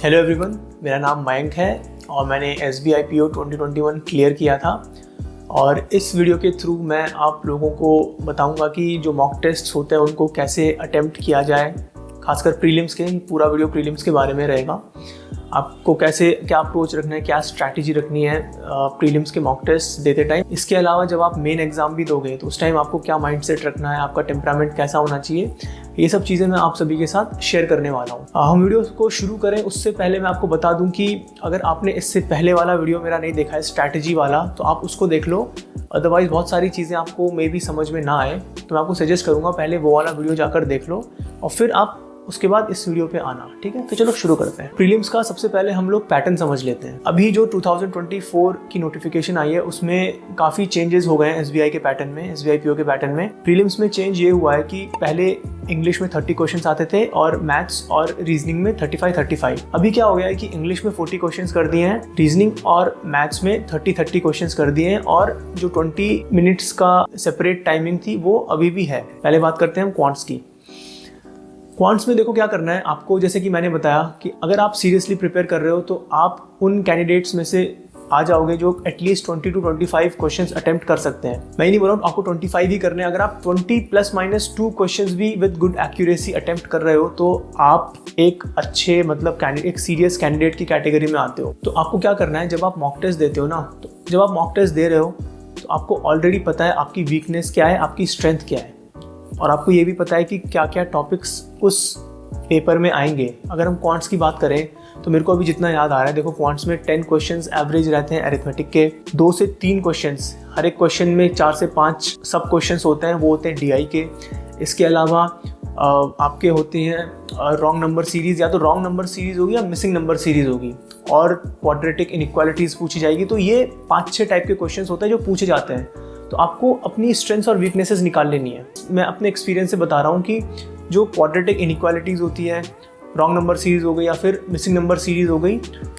Hello everyone, मेरा नाम मयंक है और मैंने SBI PO 2021 क्लियर किया था। और इस वीडियो के थ्रू मैं आप लोगों को बताऊंगा कि जो मॉक टेस्ट होते हैं उनको कैसे अटेम्प्ट किया जाए, खासकर प्रीलिम्स के। पूरा वीडियो प्रीलिम्स के बारे में रहेगा। आपको कैसे क्या अप्रोच रखना है, क्या स्ट्रैटेजी रखनी है प्रीलिम्स के मॉक टेस्ट देते टाइम। इसके अलावा जब आप मेन एग्जाम भी दोगे तो उस टाइम आपको क्या माइंडसेट रखना है, आपका टेम्परामेंट कैसा होना चाहिए, ये सब चीज़ें मैं आप सभी के साथ शेयर करने वाला हूँ। हम वीडियो को शुरू करें उससे पहले मैं आपको बता दूं कि अगर आपने इससे पहले वाला वीडियो मेरा नहीं देखा है, स्ट्रैटेजी वाला, तो आप उसको देख लो। अदरवाइज़ बहुत सारी चीज़ें आपको मे भी समझ में ना आए, तो मैं आपको सजेस्ट करूँगा पहले वो वाला वीडियो जाकर देख लो और फिर आप उसके बाद इस वीडियो पे आना। ठीक है, तो चलो शुरू करते हैं। प्रीलिम्स का सबसे पहले हम लोग पैटर्न समझ लेते हैं। अभी जो 2024 की नोटिफिकेशन आई है उसमें काफ़ी चेंजेस हो गए हैं SBI के पैटर्न में, SBI PO के पैटर्न में। प्रीलिम्स में चेंज ये हुआ है कि पहले इंग्लिश में 30 क्वेश्चंस आते थे और मैथ्स और रीजनिंग में 35। अभी क्या हो गया है कि इंग्लिश में 40 क्वेश्चंस कर दिए हैं, रीजनिंग और मैथ्स में 30 क्वेश्चंस कर दिए हैं, और जो 20 मिनट्स का सेपरेट टाइमिंग थी वो अभी भी है। पहले बात करते हैं हम क्वांट्स की। क्वांट्स में देखो क्या करना है आपको। जैसे कि मैंने बताया कि अगर आप सीरियसली प्रिपेयर कर रहे हो तो आप उन कैंडिडेट्स में से आ जाओगे जो एटलीस्ट 20 to 25 क्वेश्चंस अटेम्प्ट कर सकते हैं। मैं ही नहीं बोल रहा हूँ आपको 25 ही करने हैं। अगर आप 20 ±2 क्वेश्चंस भी विद गुड एक्यूरेसी अटेम्प्ट कर रहे हो तो आप एक अच्छे एक सीरियस कैंडिडेट की कैटेगरी में आते हो। तो आपको क्या करना है, जब आप मॉक टेस्ट देते हो ना, तो जब आप मॉक टेस्ट दे रहे हो तो आपको ऑलरेडी पता है आपकी वीकनेस क्या है, आपकी स्ट्रेंथ क्या है, और आपको ये भी पता है कि क्या क्या टॉपिक्स उस पेपर में आएंगे। अगर हम क्वांट्स की बात करें तो मेरे को अभी जितना याद आ रहा है, देखो क्वांट्स में 10 क्वेश्चंस एवरेज रहते हैं अरिथमेटिक के, 2 से 3 क्वेश्चंस, हर एक क्वेश्चन में 4 से 5 सब क्वेश्चंस होते हैं, वो होते हैं DI के। इसके अलावा आपके होते हैं रॉन्ग नंबर सीरीज़, या तो रॉन्ग नंबर सीरीज़ होगी या मिसिंग नंबर सीरीज़ होगी, और क्वाड्रेटिक इनइक्वालिटीज़ पूछी जाएगी। तो ये 5-6 टाइप के क्वेश्चंस होते हैं जो पूछे जाते हैं। तो आपको अपनी स्ट्रेंथ्स और वीकनेसेस निकाल लेनी है। मैं अपने एक्सपीरियंस से बता रहा हूँ कि जो क्वाड्रेटिक इनइक्वालिटीज़ होती है, रॉन्ग नंबर सीरीज़ हो गई या फिर मिसिंग नंबर सीरीज़ हो गई,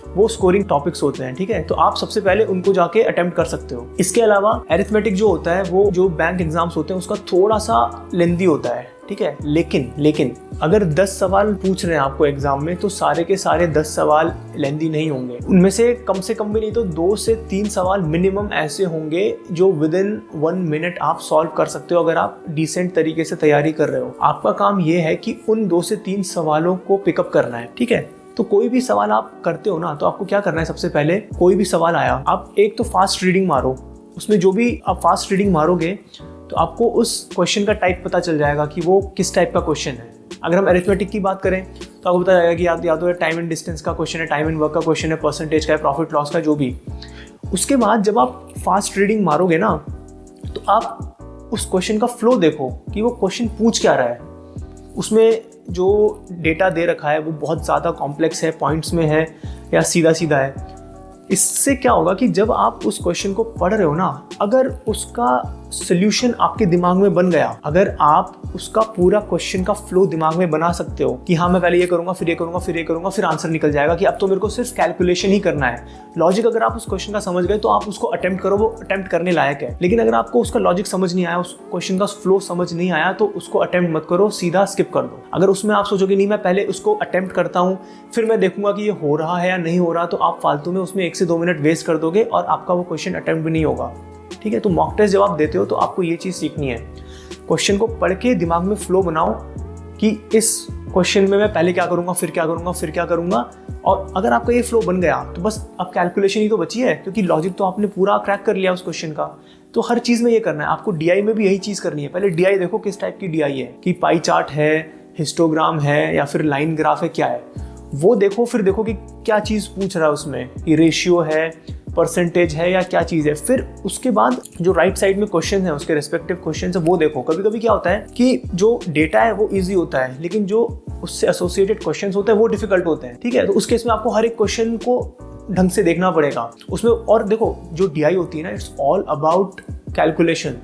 वो स्कोरिंग टॉपिक्स होते हैं। ठीक है, तो आप सबसे पहले उनको जाके अटेम्प्ट कर सकते हो। इसके अलावा अरिथमेटिक जो होता है वो जो बैंक एग्जाम्स होते हैं उसका थोड़ा सा लेंदी होता है। ठीक है, लेकिन अगर 10 सवाल पूछ रहे हैं आपको एग्जाम में तो सारे के सारे 10 सवाल लेंदी नहीं होंगे। उनमें से कम भी नहीं तो 2 से 3 सवाल मिनिमम ऐसे होंगे जो विद इन 1 मिनट आप सॉल्व कर सकते हो, अगर आप डिसेंट तरीके से तैयारी कर रहे हो। आपका काम ये है कि उन 2 से 3 सवालों को पिकअप करना है। ठीक है, तो कोई भी सवाल आप करते हो ना, तो आपको क्या करना है, सबसे पहले कोई भी सवाल आया, आप एक तो फास्ट रीडिंग मारो। उसमें जो भी आप फास्ट रीडिंग मारोगे तो आपको उस क्वेश्चन का टाइप पता चल जाएगा कि वो किस टाइप का क्वेश्चन है। अगर हम अरिथमेटिक की बात करें तो आपको पता जाएगा कि या तो टाइम एंड डिस्टेंस का क्वेश्चन है, टाइम एंड वर्क का क्वेश्चन है, परसेंटेज का है, प्रॉफिट लॉस का, जो भी। उसके बाद जब आप फास्ट रीडिंग मारोगे ना तो आप उस क्वेश्चन का फ्लो देखो कि वो क्वेश्चन पूछ क्या रहा है। उसमें जो डेटा दे रखा है वो बहुत ज़्यादा कॉम्प्लेक्स है, पॉइंट्स में है, या सीधा सीधा है। इससे क्या होगा कि जब आप उस क्वेश्चन को पढ़ रहे हो ना, अगर उसका सॉल्यूशन आपके दिमाग में बन गया, अगर आप उसका पूरा क्वेश्चन का फ्लो दिमाग में बना सकते हो कि हाँ मैं पहले ये करूँगा, फिर ये करूँगा, फिर ये करूँगा, फिर आंसर निकल जाएगा कि अब तो मेरे को सिर्फ कैलकुलेशन ही करना है। लॉजिक अगर आप उस क्वेश्चन का समझ गए तो आप उसको अटेम्प्ट करो, वो अटेम्प्ट करने लायक है। लेकिन अगर आपको उसका लॉजिक समझ नहीं आया, उस क्वेश्चन का फ्लो समझ नहीं आया, तो उसको अटेम्प्ट मत करो, सीधा स्किप कर दो। अगर उसमें आप सोचोगे नहीं मैं पहले उसको अटेम्प्ट करता हूँ फिर मैं देखूंगा कि ये हो रहा है या नहीं हो रहा, तो आप फालतू में उसमें 1 से 2 मिनट वेस्ट कर दोगे और आपका वो क्वेश्चन अटेम्प्ट भी नहीं होगा। ठीक है, तो मॉक टेस्ट जब आप देते हो तो आपको ये चीज़ सीखनी है, क्वेश्चन को पढ़ के दिमाग में फ्लो बनाओ कि इस क्वेश्चन में मैं पहले क्या करूँगा, फिर क्या करूँगा, फिर क्या करूँगा। और अगर आपका ये फ्लो बन गया तो बस अब कैलकुलेशन ही तो बची है, क्योंकि लॉजिक तो आपने पूरा क्रैक कर लिया उस क्वेश्चन का। तो हर चीज़ में ये करना है आपको। DI में भी यही चीज़ करनी है। पहले DI देखो किस टाइप की DI है, कि पाई चार्ट है, हिस्टोग्राम है, या फिर लाइन ग्राफ है, क्या है वो देखो। फिर देखो कि क्या चीज़ पूछ रहा है उसमें, कि रेशियो है, परसेंटेज है, या क्या चीज़ है। फिर उसके बाद जो राइट साइड में क्वेश्चन है, उसके रिस्पेक्टिव क्वेश्चन है, वो देखो। कभी कभी क्या होता है कि जो डेटा है वो इजी होता है, लेकिन जो उससे एसोसिएटेड क्वेश्चन होते हैं वो डिफिकल्ट होते हैं। ठीक है, तो उस केस में आपको हर एक क्वेश्चन को ढंग से देखना पड़ेगा उसमें। और देखो जो DI होती है ना, इट्स ऑल अबाउट कैलकुलेशन।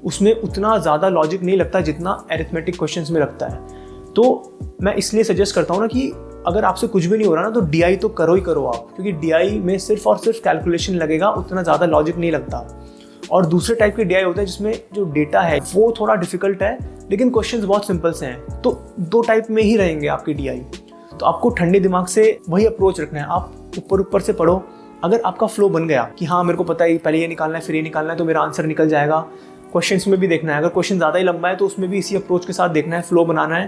उसमें उतना ज़्यादा लॉजिक नहीं लगता जितना अरिथमेटिक क्वेश्चंस में लगता है। तो मैं इसलिए सजेस्ट करता हूँ ना कि अगर आपसे कुछ भी नहीं हो रहा ना तो DI तो करो ही करो आप, क्योंकि DI में सिर्फ और सिर्फ कैलकुलेशन लगेगा, उतना ज़्यादा लॉजिक नहीं लगता। और दूसरे टाइप के DI होते हैं जिसमें जो डेटा है वो थोड़ा डिफिकल्ट है, लेकिन क्वेश्चंस बहुत सिंपल से हैं। तो 2 टाइप में ही रहेंगे आपके DI। तो आपको ठंडे दिमाग से वही अप्रोच रखना है। आप ऊपर ऊपर से पढ़ो, अगर आपका फ्लो बन गया कि हाँ मेरे को पता है पहले ये निकालना है फिर ये निकालना है, तो मेरा आंसर निकल जाएगा। क्वेश्चंस में भी देखना है, अगर क्वेश्चन ज़्यादा ही लंबा है तो उसमें भी इसी अप्रोच के साथ देखना है, फ्लो बनाना है।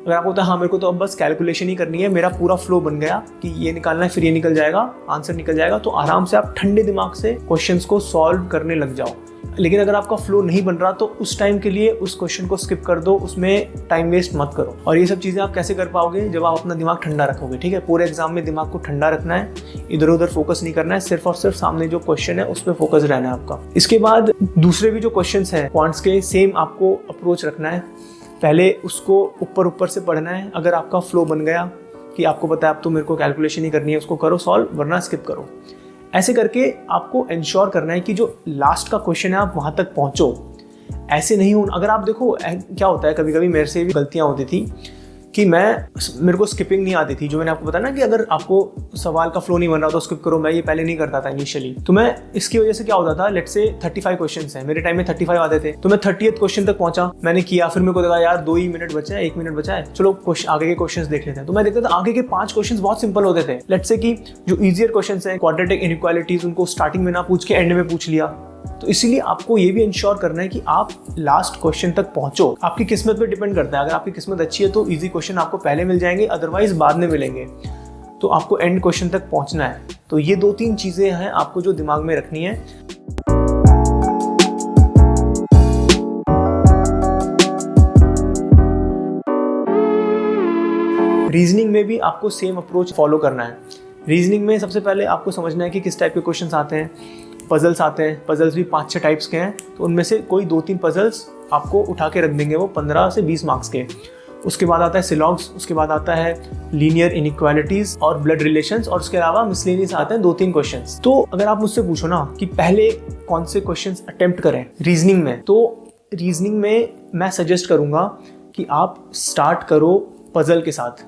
अगर आपको होता है हाँ मेरे को तो अब बस कैलकुलेशन ही करनी है, मेरा पूरा फ्लो बन गया कि ये निकालना है फिर ये निकल जाएगा, आंसर निकल जाएगा, तो आराम से आप ठंडे दिमाग से क्वेश्चंस को सॉल्व करने लग जाओ। लेकिन अगर आपका फ्लो नहीं बन रहा तो उस टाइम के लिए उस क्वेश्चन को स्किप कर दो, उसमें टाइम वेस्ट मत करो। और ये सब चीज़ें आप कैसे कर पाओगे, जब आप अपना दिमाग ठंडा रखोगे। ठीक है, पूरे एग्जाम में दिमाग को ठंडा रखना है, इधर उधर फोकस नहीं करना है, सिर्फ और सिर्फ सामने जो क्वेश्चन है उस पर फोकस रहना है आपका। इसके बाद दूसरे भी जो क्वेश्चन हैं क्वांट्स के, सेम आपको अप्रोच रखना है। पहले उसको ऊपर ऊपर से पढ़ना है। अगर आपका फ्लो बन गया कि आपको पता है अब तो मेरे को कैलकुलेशन ही करनी है, उसको करो सॉल्व, वरना स्किप करो। ऐसे करके आपको इंश्योर करना है कि जो लास्ट का क्वेश्चन है आप वहाँ तक पहुँचो। ऐसे नहीं हो, अगर आप देखो क्या होता है, कभी कभी मेरे से भी गलतियाँ होती थी कि मेरे को स्किपिंग नहीं आती थी। जो मैंने आपको बताया ना कि अगर आपको सवाल का फ्लो नहीं बन रहा तो स्किप करो, मैं ये पहले नहीं करता था इनिशियली। तो मैं इसकी वजह से क्या होता था, लेट्स से 35 क्वेश्चंस हैं, मेरे टाइम में 35 आते थे, तो मैं 30th क्वेश्चन तक पहुंचा, मैंने किया, फिर मेरे को लगा यार 2 ही मिनट बचा है, 1 मिनट बचा है, चलो आगे के क्वेश्चंस देख लेते हैं। तो मैं देखता था आगे के 5 क्वेश्चंस बहुत सिंपल होते थे। लेट्स से कि जो ईजियर क्वेश्चंस हैं, क्वाड्रेटिक इनइक्वालिटीज, उनको स्टार्टिंग में ना पूछ के एंड में पूछ लिया। तो इसीलिए आपको ये भी इंश्योर करना है कि आप लास्ट क्वेश्चन तक पहुंचो। आपकी किस्मत पे डिपेंड करता है, अगर आपकी किस्मत अच्छी है तो इजी क्वेश्चन आपको पहले मिल जाएंगे, अदरवाइज बाद में मिलेंगे। तो आपको एंड क्वेश्चन तक पहुंचना है। तो ये 2-3 चीजें हैं आपको जो दिमाग में रखनी है। रीजनिंग में भी आपको सेम अप्रोच फॉलो करना है। रीजनिंग में सबसे पहले आपको समझना है कि किस टाइप के क्वेश्चंस आते हैं। पजल्स आते हैं, पजल्स भी 5-6 टाइप्स के हैं, तो उनमें से कोई 2-3 पजल्स आपको उठा के रख देंगे, वो 15 से 20 मार्क्स के। उसके बाद आता है सिलॉग्स, उसके बाद आता है लीनियर इनइक्वालिटीज और ब्लड रिलेशंस, और उसके अलावा मिसलेनियस आते हैं 2-3 क्वेश्चंस। तो अगर आप मुझसे पूछो ना कि पहले कौन से क्वेश्चंस अटेम्प्ट करें रीजनिंग में, तो रीजनिंग में मैं सजेस्ट करूंगा कि आप स्टार्ट करो पजल के साथ।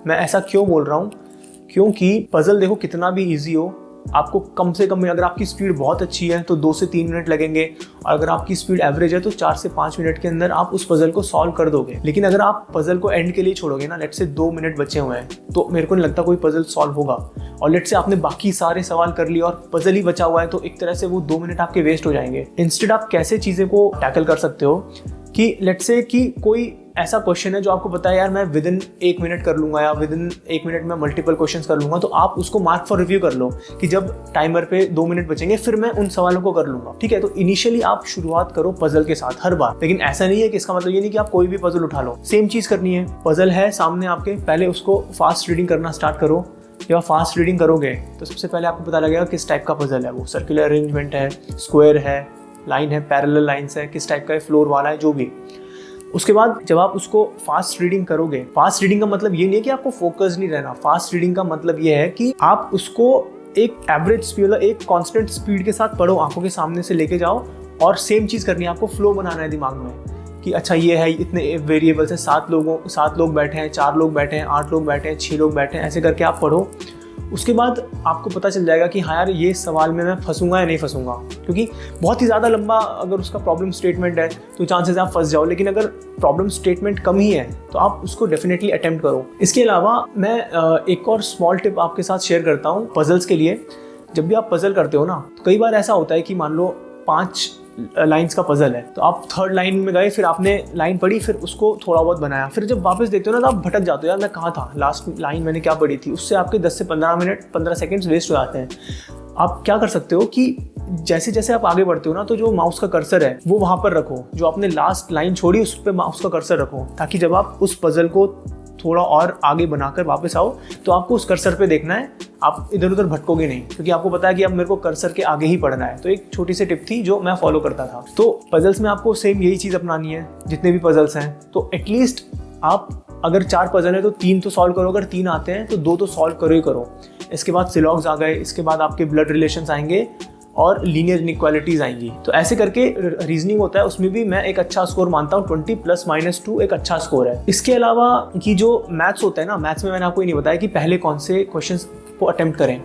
मैं ऐसा क्यों बोल रहा हूँ, क्योंकि पजल देखो कितना भी ईजी हो, आपको कम से कम, अगर आपकी स्पीड बहुत अच्छी है तो 2 से 3 मिनट लगेंगे, और अगर आपकी स्पीड एवरेज है तो 4 से 5 मिनट के अंदर आप उस पजल को सॉल्व कर दोगे। लेकिन अगर आप पजल को एंड के लिए छोड़ोगे ना, लेट से 2 मिनट बचे हुए हैं, तो मेरे को नहीं लगता कोई पजल सॉल्व होगा। और लेट से आपने बाकी सारे सवाल कर लिए और पजल ही बचा हुआ है, तो एक तरह से वो 2 मिनट आपके वेस्ट हो जाएंगे। इंस्टेड आप कैसे चीज़ें को टैकल कर सकते हो कि लेट से कि कोई ऐसा क्वेश्चन है जो आपको पता है यार मैं विद इन 1 मिनट कर लूंगा, या विद इन 1 मिनट में मल्टीपल क्वेश्चंस कर लूंगा, तो आप उसको मार्क फॉर रिव्यू कर लो कि जब टाइमर पे 2 मिनट बचेंगे फिर मैं उन सवालों को कर लूंगा। ठीक है, तो इनिशियली आप शुरुआत करो पजल के साथ हर बार। लेकिन ऐसा नहीं है कि इसका मतलब ये नहीं कि आप कोई भी पजल उठा लो, सेम चीज करनी है। पजल है सामने आपके, पहले उसको फास्ट रीडिंग करना स्टार्ट करो। जब आप फास्ट रीडिंग करोगे तो सबसे पहले आपको पता लगेगा किस टाइप का पजल है, वो सर्कुलर अरेंजमेंट है, स्क्वायर है, लाइन है, पैरेलल लाइंस है, किस टाइप का है, फ्लोर वाला है, जो भी। उसके बाद जब आप उसको फास्ट रीडिंग करोगे, फास्ट रीडिंग का मतलब ये नहीं है कि आपको फोकस नहीं रहना, फास्ट रीडिंग का मतलब ये है कि आप उसको एक एवरेज स्पीड, एक कांस्टेंट स्पीड के साथ पढ़ो, आंखों के सामने से लेके जाओ, और सेम चीज करनी है, आपको फ्लो बनाना है दिमाग में कि अच्छा ये है, इतने वेरिएबल्स हैं, 7 लोग बैठे हैं, 4 लोग बैठे हैं, 8 लोग बैठे हैं, 6 लोग बैठे हैं, ऐसे करके आप पढ़ो। उसके बाद आपको पता चल जाएगा कि हाँ यार ये सवाल में मैं फंसूंगा या नहीं फंसूंगा, क्योंकि बहुत ही ज़्यादा लंबा अगर उसका प्रॉब्लम स्टेटमेंट है तो चांसेस आप फंस जाओ। लेकिन अगर प्रॉब्लम स्टेटमेंट कम ही है तो आप उसको डेफिनेटली अटेम्प्ट करो। इसके अलावा मैं एक और स्मॉल टिप आपके साथ शेयर करता हूँ पजल्स के लिए। जब भी आप पजल करते हो ना, तो कई बार ऐसा होता है कि मान लो 5 लाइंस का पजल है, तो आप 3rd लाइन में गए, फिर आपने लाइन पढ़ी, फिर उसको थोड़ा बहुत बनाया, फिर जब वापस देखते हो ना तो आप भटक जाते हो, यार मैं कहाँ था, लास्ट लाइन मैंने क्या पढ़ी थी। उससे आपके 10 से 15 सेकंड्स वेस्ट हो जाते हैं। आप क्या कर सकते हो कि जैसे जैसे आप आगे बढ़ते हो ना, तो जो माउस का कर्सर है वो वहाँ पर रखो, जो आपने लास्ट लाइन छोड़ी उस पर माउस का कर्सर रखो, ताकि जब आप उस पजल को थोड़ा और आगे बनाकर वापस आओ तो आपको उस कर्सर पे देखना है, आप इधर उधर भटकोगे नहीं, क्योंकि आपको पता है कि अब मेरे को कर्सर के आगे ही पढ़ना है। तो एक छोटी सी टिप थी जो मैं फॉलो करता था। तो पजल्स में आपको सेम यही चीज़ अपनानी है, जितने भी पजल्स हैं। तो एटलीस्ट आप अगर 4 पजल है तो 3 तो सॉल्व करो, अगर 3 आते हैं तो 2 तो सॉल्व करो ही करो। इसके बाद सिलॉग्स आ गए, इसके बाद आपके ब्लड रिलेशंस आएंगे और लीनियर इनइक्वालिटीज आएंगी। तो ऐसे करके रीजनिंग होता है, उसमें भी मैं एक अच्छा स्कोर मानता हूँ, 20 + -2 एक अच्छा स्कोर है। इसके अलावा कि जो मैथ्स होता है ना, मैथ्स में मैंने आपको ये नहीं बताया कि पहले कौन से क्वेश्चंस को अटेम्प्ट करें।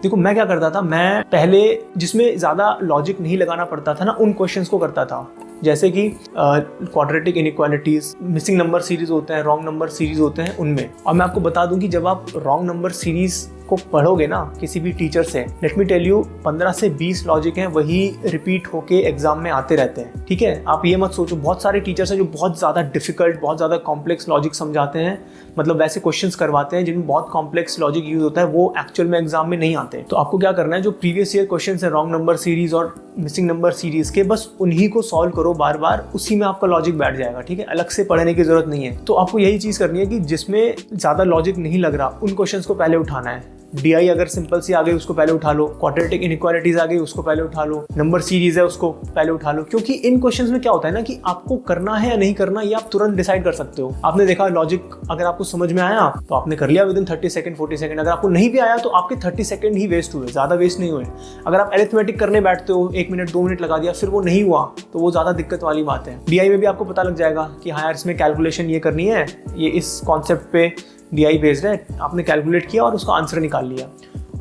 देखो मैं क्या करता था, मैं पहले जिसमें ज़्यादा लॉजिक नहीं लगाना पड़ता था ना, उन क्वेश्चंस को करता था। जैसे कि quadratic inequalities, missing number series होते हैं, रॉन्ग नंबर सीरीज होते हैं, उनमें। और मैं आपको बता दूं कि जब आप रॉन्ग नंबर सीरीज को पढ़ोगे ना किसी भी टीचर से, लेट मी टेल यू 15 से 20 लॉजिक हैं वही रिपीट होके एग्जाम में आते रहते हैं। ठीक है, आप ये मत सोचो बहुत सारे टीचर्स हैं जो बहुत ज़्यादा डिफिकल्ट, बहुत ज़्यादा कॉम्प्लेक्स लॉजिक समझाते हैं, मतलब वैसे क्वेश्चंस करवाते हैं जिनमें बहुत कॉम्प्लेक्स लॉजिक यूज होता है, वो एक्चुअल में एग्जाम में नहीं आते। तो आपको क्या करना है, जो प्रीवियस ईयर क्वेश्चन है रॉन्ग नंबर सीरीज और मिसिंग नंबर सीरीज के, बस उन्हीं को सॉल्व करो बार बार, उसी में आपका लॉजिक बैठ जाएगा। ठीक है, अलग से पढ़ने की जरूरत नहीं है। तो आपको यही चीज़ करनी है कि जिसमें ज़्यादा लॉजिक नहीं लग रहा उन क्वेश्चन को पहले उठाना है। DI अगर सिंपल सी आ गई उसको पहले उठा लो, क्वाड्रेटिक इनइक्वालिटीज आ गई उसको पहले उठा लो, नंबर सीरीज है उसको पहले उठा लो। क्योंकि इन क्वेश्चंस में क्या होता है ना कि आपको करना है या नहीं करना ये आप तुरंत डिसाइड कर सकते हो। आपने देखा लॉजिक अगर आपको समझ में आया तो आपने कर लिया विदिन 30 सेकंड 40 सेकंड, अगर आपको नहीं भी आया तो आपके 30 सेकंड ही वेस्ट हुए, ज़्यादा वेस्ट नहीं हुए। अगर आप अरिथमेटिक करने बैठते हो 1 मिनट 2 मिनट लगा दिया फिर वो नहीं हुआ तो वो ज़्यादा दिक्कत वाली बात है। DI में भी आपको पता लग जाएगा कि हाँ यार इसमें कैलकुलेशन ये करनी है, ये इस कॉन्सेप्ट पे DI बेस्ड है, आपने कैलकुलेट किया और उसका आंसर निकाल लिया।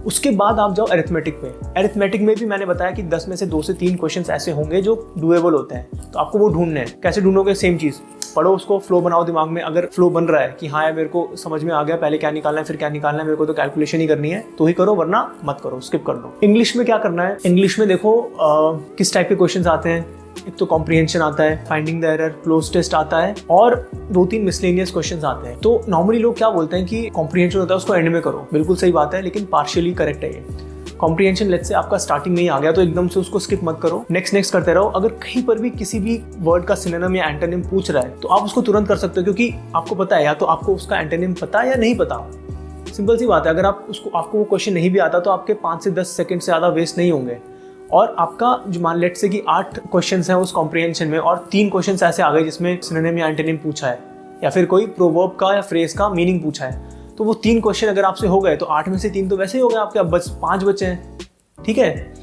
उसके बाद आप जाओ अरिथमेटिक पे। अरिथमेटिक में भी मैंने बताया कि 10 में से 2 से 3 क्वेश्चंस ऐसे होंगे जो डुएबल होते हैं, तो आपको वो ढूंढने हैं। कैसे ढूंढोगे, सेम चीज़ पढ़ो, उसको फ्लो बनाओ दिमाग में। अगर फ्लो बन रहा है कि हाँ यार मेरे को समझ में आ गया पहले क्या निकालना है फिर क्या निकालना है, मेरे को तो कैलकुलेशन ही करनी है, तो ही करो वरना मत करो, स्किप कर दो। इंग्लिश में क्या करना है, इंग्लिश में देखो किस टाइप के क्वेश्चन आते हैं। एक तो कॉम्प्रिहेंशन आता है, finding the error, cloze test आता है और 2-3 मिसलेनियस क्वेश्चंस आते हैं। तो नॉर्मली लोग क्या बोलते हैं कि कॉम्प्रिहेंशन होता है उसको एंड में करो, बिल्कुल सही बात है, लेकिन पार्शियली करेक्ट है ये। कॉम्प्रिहेंशन लेट्स से आपका स्टार्टिंग में ही आ गया तो एकदम से उसको स्किप मत करो, नेक्स्ट करते रहो। अगर कहीं पर भी किसी भी वर्ड का सिनोनिम या एंटोनिम पूछ रहा है तो आप उसको तुरंत कर सकते हो, क्योंकि आपको पता है या तो आपको उसका एंटोनिम पता है या नहीं पता। सिंपल सी बात है, अगर आपको वो क्वेश्चन नहीं भी आता तो आपके 5 से 10 सेकंड से ज़्यादा वेस्ट नहीं होंगे। और आपका जो मान लेट से कि 8 क्वेश्चंस हैं उस कॉम्प्रिहेंशन में और 3 क्वेश्चंस ऐसे आ गए जिसमें सिनोनिम या एंटोनिम पूछा है या फिर कोई प्रोवर्ब का या फ्रेज का मीनिंग पूछा है, तो वो 3 क्वेश्चन अगर आपसे हो गए तो 8 में से 3 तो वैसे ही हो गए आपके, अब बस 5 बचे हैं। ठीक है,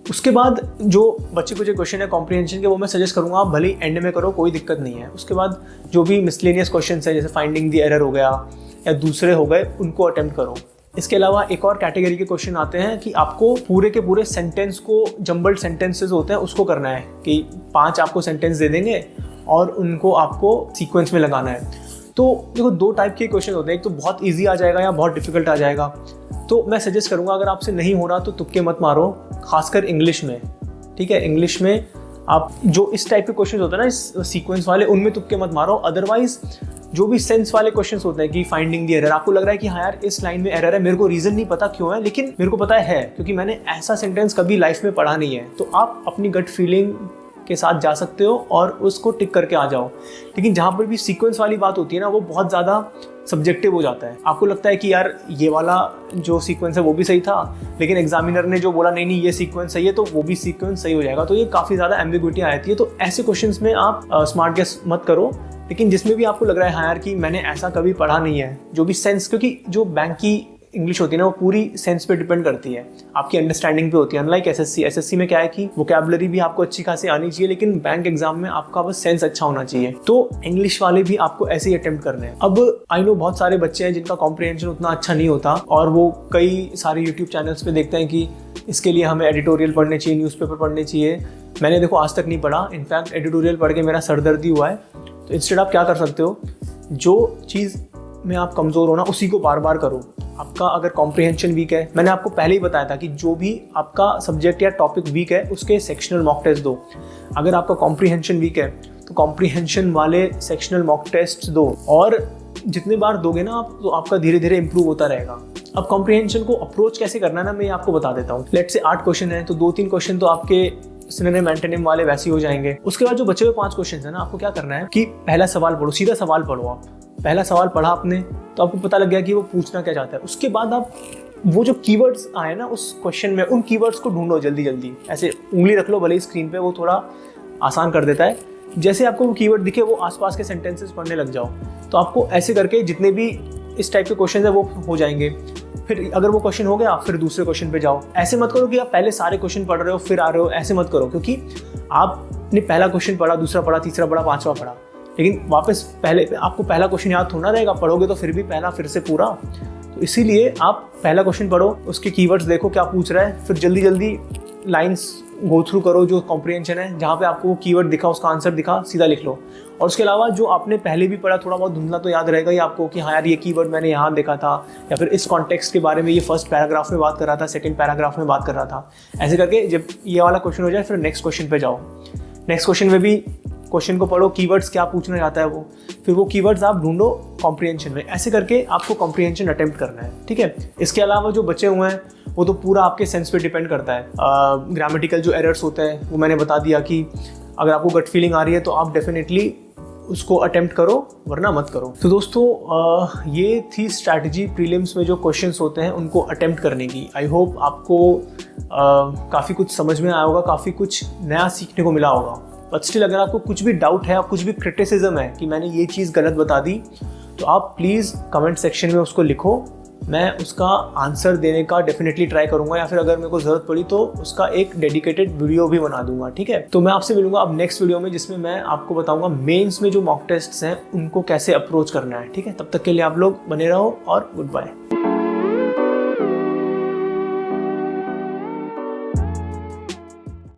उसके बाद जो बच्चे कुछ क्वेश्चन है कॉम्प्रिहेंशन के वो मैं सजेस्ट करूंगा आप भले ही एंड में करो, कोई दिक्कत नहीं है। उसके बाद जो भी मिसलेनियस क्वेश्चन है जैसे फाइंडिंग द एरर हो गया या दूसरे हो गए, उनको अटेम्प्ट करो। इसके अलावा एक और कैटेगरी के क्वेश्चन आते हैं कि आपको पूरे के पूरे सेंटेंस को, जम्बल्ड सेंटेंसेस होते हैं उसको करना है कि 5 आपको सेंटेंस दे देंगे और उनको आपको सीक्वेंस में लगाना है। तो देखो 2 टाइप के क्वेश्चन होते हैं, एक तो बहुत ईजी आ जाएगा या बहुत डिफिकल्ट आ जाएगा। तो मैं सजेस्ट करूंगा अगर आपसे नहीं हो रहा तो तुक्के मत मारो, खासकर इंग्लिश में। ठीक है, इंग्लिश में आप जो इस टाइप के क्वेश्चन होते हैं ना इस सीक्वेंस वाले, उनमें तुक्के मत मारो। अदरवाइज जो भी सेंस वाले क्वेश्चंस होते हैं कि फाइंडिंग द एरर, आपको लग रहा है कि हाँ यार इस लाइन में एरर है, मेरे को रीजन नहीं पता क्यों है, लेकिन मेरे को पता है क्योंकि मैंने ऐसा सेंटेंस कभी लाइफ में पढ़ा नहीं है, तो आप अपनी गट फीलिंग के साथ जा सकते हो और उसको टिक करके आ जाओ। लेकिन जहाँ पर भी सीक्वेंस वाली बात होती है ना वो बहुत ज़्यादा सब्जेक्टिव हो जाता है। आपको लगता है कि यार ये वाला जो सीक्वेंस है वो भी सही था, लेकिन एग्जामिनर ने जो बोला नहीं ये सीक्वेंस सही है तो वो भी सीक्वेंस सही हो जाएगा, तो ये काफ़ी ज़्यादा एम्बिग्विटी आ जाती है। तो ऐसे क्वेश्चंस में आप स्मार्ट गेस मत करो, लेकिन जिसमें भी आपको लग रहा है हाँ यार कि मैंने ऐसा कभी पढ़ा नहीं है, जो भी सेंस, क्योंकि जो बैंक की इंग्लिश होती है ना वो पूरी सेंस पे डिपेंड करती है, आपकी अंडरस्टैंडिंग पे होती है। अनलाइक एसएससी में क्या है कि वोकैबुलरी भी आपको अच्छी खासी आनी चाहिए, लेकिन बैंक एग्जाम में आपका बस सेंस अच्छा होना चाहिए। तो इंग्लिश वाले भी आपको ऐसे ही अटेम्प्ट करने हैं। अब आई नो बहुत सारे बच्चे हैं जिनका कॉम्प्रिहेंशन उतना अच्छा नहीं होता और वो कई सारे यूट्यूब चैनल्स पे देखते हैं कि इसके लिए हमें एडिटोरियल पढ़ने चाहिए, न्यूज़पेपर पढ़ने चाहिए। मैंने देखो आज तक नहीं पढ़ा, इनफैक्ट एडिटोरियल पढ़ के मेरा सरदर्दी हुआ है। तो इंस्टेड आप क्या कर सकते हो, जो चीज़ में आप कमज़ोर हो ना उसी को बार बार करो। आपका अगर कॉम्प्रिहेंशन वीक है, मैंने आपको पहले ही बताया था कि जो भी आपका सब्जेक्ट या टॉपिक वीक है उसके सेक्शनल मॉक टेस्ट दो। अगर आपका कॉम्प्रिहेंशन वीक है तो कॉम्प्रिहेंशन वाले सेक्शनल मॉक टेस्ट दो, और जितने बार दोगे ना आप तो आपका धीरे धीरे इंप्रूव होता रहेगा। अब कॉम्प्रिहेंशन को अप्रोच कैसे करना है ना मैं आपको बता देता हूँ। लेट्स से 8 क्वेश्चन है तो 2-3 क्वेश्चन तो आपके सिनोनिम एंटोनिम वाले वैसे ही हो जाएंगे। उसके बाद जो बचे हुए 5 क्वेश्चन है ना, आपको क्या करना है कि पहला सवाल पढ़ो, सीधा सवाल पढ़ो। आप पहला सवाल पढ़ा आपने तो आपको पता लग गया कि वो पूछना क्या चाहता है। उसके बाद आप वो जो कीवर्ड्स आए ना उस क्वेश्चन में, उन कीवर्ड्स को ढूंढो जल्दी जल्दी, ऐसे उंगली रख लो भले ही स्क्रीन पे, वो थोड़ा आसान कर देता है। जैसे आपको वो कीवर्ड दिखे वो आसपास के सेंटेंसेस पढ़ने लग जाओ। तो आपको ऐसे करके जितने भी इस टाइप के क्वेश्चन है वो हो जाएंगे। फिर अगर वो क्वेश्चन हो गया फिर दूसरे क्वेश्चन पे जाओ। ऐसे मत करो कि आप पहले सारे क्वेश्चन पढ़ रहे हो फिर आ रहे हो, ऐसे मत करो, क्योंकि आपने पहला क्वेश्चन पढ़ा, दूसरा पढ़ा, तीसरा पढ़ा, 5वां पढ़ा, लेकिन वापस पहले आपको पहला क्वेश्चन याद थोड़ा रहेगा, पढ़ोगे तो फिर भी पहला फिर से पूरा। तो इसीलिए आप पहला क्वेश्चन पढ़ो, उसके कीवर्ड्स देखो क्या पूछ रहा है, फिर जल्दी जल्दी लाइंस गो थ्रू करो जो कॉम्प्रिहेंशन है, जहाँ पे आपको वो कीवर्ड दिखा, उसका आंसर दिखा, सीधा लिख लो। और उसके अलावा जो आपने पहले भी पढ़ा थोड़ा बहुत धुंधला तो याद रहेगा ही आपको कि हाँ यार ये कीवर्ड मैंने यहाँ देखा था, या फिर इस कॉन्टेक्स्ट के बारे में ये फर्स्ट पैराग्राफ में बात कर रहा था, सेकंड पैराग्राफ में बात कर रहा था। ऐसे करके जब ये वाला क्वेश्चन हो जाए फिर नेक्स्ट क्वेश्चन पे जाओ। नेक्स्ट क्वेश्चन में भी क्वेश्चन को पढ़ो, कीवर्ड्स क्या पूछना चाहता है वो, फिर वो कीवर्ड्स आप ढूंढो कॉम्प्रिहेंशन में। ऐसे करके आपको कॉम्प्रिहेंशन अटेम्प्ट करना है, ठीक है। इसके अलावा जो बचे हुए हैं वो तो पूरा आपके सेंस पे डिपेंड करता है। ग्रामेटिकल जो एरर्स होते हैं वो मैंने बता दिया कि अगर आपको गट फीलिंग आ रही है तो आप डेफिनेटली उसको अटेम्प्ट करो, वरना मत करो। तो दोस्तों ये थी स्ट्रैटेजी प्रीलिम्स में जो क्वेश्चंस होते हैं उनको अटेम्प्ट करने की। आई होप आपको काफ़ी कुछ समझ में आया होगा, काफ़ी कुछ नया सीखने को मिला होगा। बट स्टिल अगर आपको कुछ भी डाउट है, कुछ भी क्रिटिसिज्म है कि मैंने ये चीज़ गलत बता दी, तो आप प्लीज़ कमेंट सेक्शन में उसको लिखो। मैं उसका आंसर देने का डेफिनेटली ट्राई करूंगा, या फिर अगर मेरे को ज़रूरत पड़ी तो उसका एक डेडिकेटेड वीडियो भी बना दूंगा, ठीक है। तो मैं आपसे मिलूंगा अब नेक्स्ट वीडियो में, जिसमें मैं आपको बताऊंगा मेंस में जो मॉक टेस्ट्स हैं उनको कैसे अप्रोच करना है, ठीक है। तब तक के लिए आप लोग बने रहो और गुड बाय।